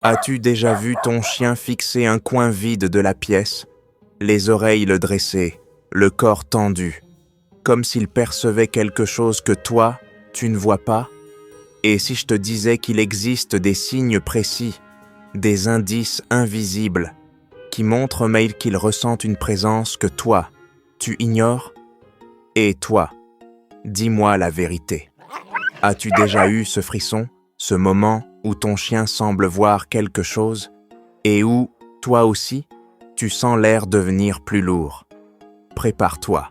As-tu déjà vu ton chien fixer un coin vide de la pièce, les oreilles le dressées, le corps tendu, comme s'il percevait quelque chose que toi, tu ne vois pas? Et si je te disais qu'il existe des signes précis, des indices invisibles, qui montrent mais qu'il ressent une présence que toi, tu ignores? Et toi, dis-moi la vérité. As-tu déjà eu ce frisson, ce moment où ton chien semble voir quelque chose et où, toi aussi, tu sens l'air devenir plus lourd? Prépare-toi,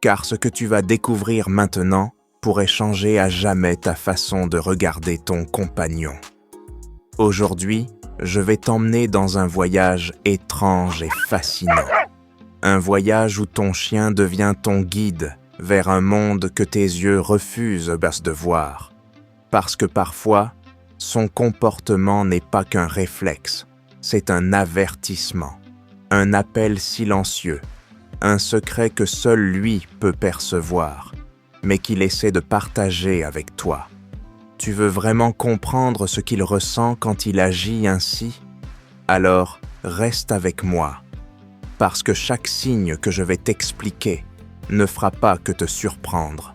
car ce que tu vas découvrir maintenant pourrait changer à jamais ta façon de regarder ton compagnon. Aujourd'hui, je vais t'emmener dans un voyage étrange et fascinant. Un voyage où ton chien devient ton guide vers un monde que tes yeux refusent de voir. Parce que parfois, son comportement n'est pas qu'un réflexe, c'est un avertissement, un appel silencieux, un secret que seul lui peut percevoir, mais qu'il essaie de partager avec toi. Tu veux vraiment comprendre ce qu'il ressent quand il agit ainsi? Alors, reste avec moi, parce que chaque signe que je vais t'expliquer ne fera pas que te surprendre.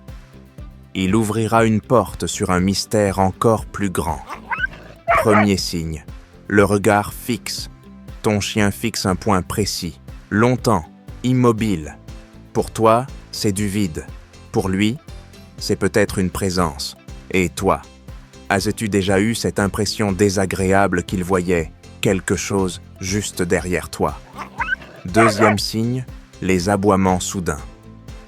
Il ouvrira une porte sur un mystère encore plus grand. Premier signe, le regard fixe. Ton chien fixe un point précis, longtemps, immobile. Pour toi, c'est du vide. Pour lui, c'est peut-être une présence. Et toi, as-tu déjà eu cette impression désagréable qu'il voyait quelque chose juste derrière toi? Deuxième signe, les aboiements soudains.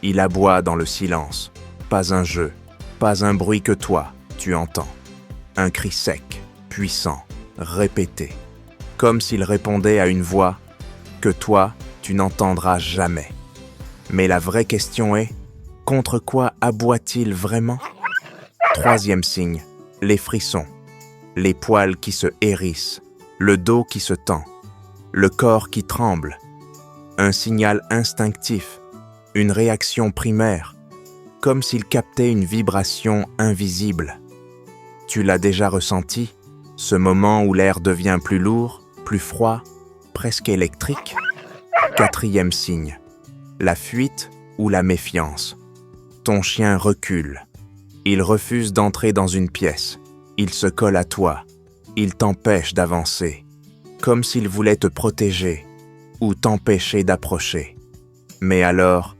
Il aboie dans le silence. Pas un jeu, pas un bruit que toi, tu entends. Un cri sec, puissant, répété. Comme s'il répondait à une voix que toi, tu n'entendras jamais. Mais la vraie question est, contre quoi aboie-t-il vraiment? Troisième signe, les frissons. Les poils qui se hérissent, le dos qui se tend, le corps qui tremble. Un signal instinctif, une réaction primaire, comme s'il captait une vibration invisible. Tu l'as déjà ressenti, ce moment où l'air devient plus lourd, plus froid, presque électrique? Quatrième signe, la fuite ou la méfiance. Ton chien recule. Il refuse d'entrer dans une pièce. Il se colle à toi. Il t'empêche d'avancer, comme s'il voulait te protéger ou t'empêcher d'approcher. Mais alors,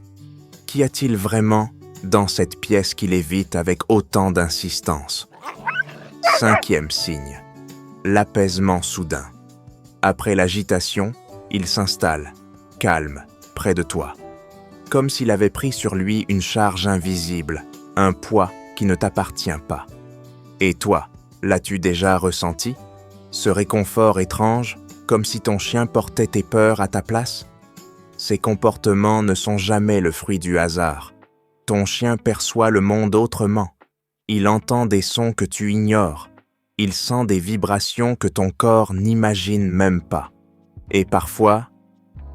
qu'y a-t-il vraiment dans cette pièce qu'il évite avec autant d'insistance? Cinquième signe, l'apaisement soudain. Après l'agitation, il s'installe, calme, près de toi, comme s'il avait pris sur lui une charge invisible, un poids qui ne t'appartient pas. Et toi, l'as-tu déjà ressenti? Ce réconfort étrange, comme si ton chien portait tes peurs à ta place? Ces comportements ne sont jamais le fruit du hasard. Ton chien perçoit le monde autrement. Il entend des sons que tu ignores. Il sent des vibrations que ton corps n'imagine même pas. Et parfois,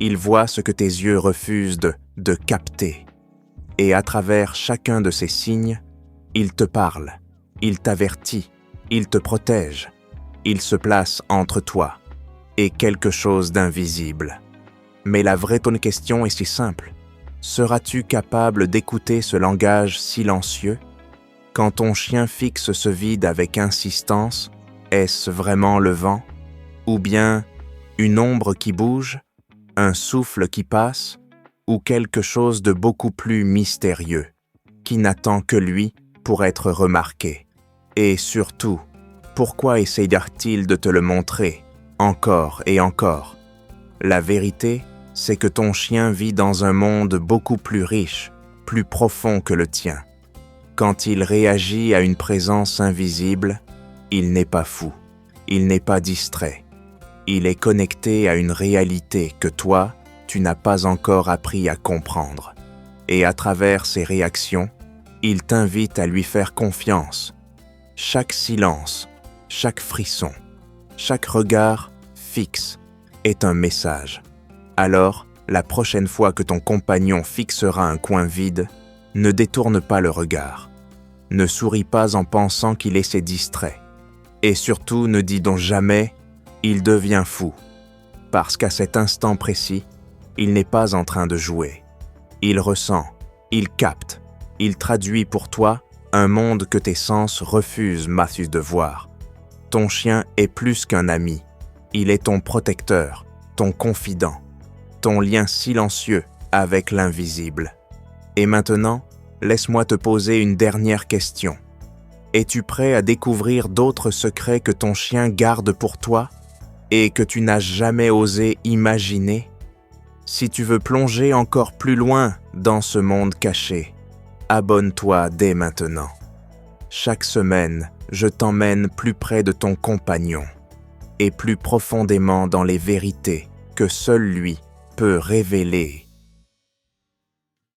il voit ce que tes yeux refusent de capter. Et à travers chacun de ces signes, il te parle, il t'avertit, il te protège. Il se place entre toi et quelque chose d'invisible. Mais la vraie question est si simple. Seras-tu capable d'écouter ce langage silencieux? Quand ton chien fixe ce vide avec insistance, est-ce vraiment le vent? Ou bien une ombre qui bouge, un souffle qui passe, ou quelque chose de beaucoup plus mystérieux, qui n'attend que lui pour être remarqué? Et surtout, pourquoi essayera-t-il de te le montrer, encore et encore? La vérité, c'est que ton chien vit dans un monde beaucoup plus riche, plus profond que le tien. Quand il réagit à une présence invisible, il n'est pas fou, il n'est pas distrait. Il est connecté à une réalité que toi, tu n'as pas encore appris à comprendre. Et à travers ses réactions, il t'invite à lui faire confiance. Chaque silence, chaque frisson, chaque regard fixe est un message. Alors, la prochaine fois que ton compagnon fixera un coin vide, ne détourne pas le regard. Ne souris pas en pensant qu'il essaie distrait. Et surtout, ne dis donc jamais il devient fou, parce qu'à cet instant précis, il n'est pas en train de jouer. Il ressent, il capte, il traduit pour toi un monde que tes sens refusent, Matthew, de voir. Ton chien est plus qu'un ami, il est ton protecteur, ton confident, ton lien silencieux avec l'invisible. Et maintenant, laisse-moi te poser une dernière question. Es-tu prêt à découvrir d'autres secrets que ton chien garde pour toi et que tu n'as jamais osé imaginer? Si tu veux plonger encore plus loin dans ce monde caché, abonne-toi dès maintenant. Chaque semaine, je t'emmène plus près de ton compagnon et plus profondément dans les vérités que seul lui peut révéler.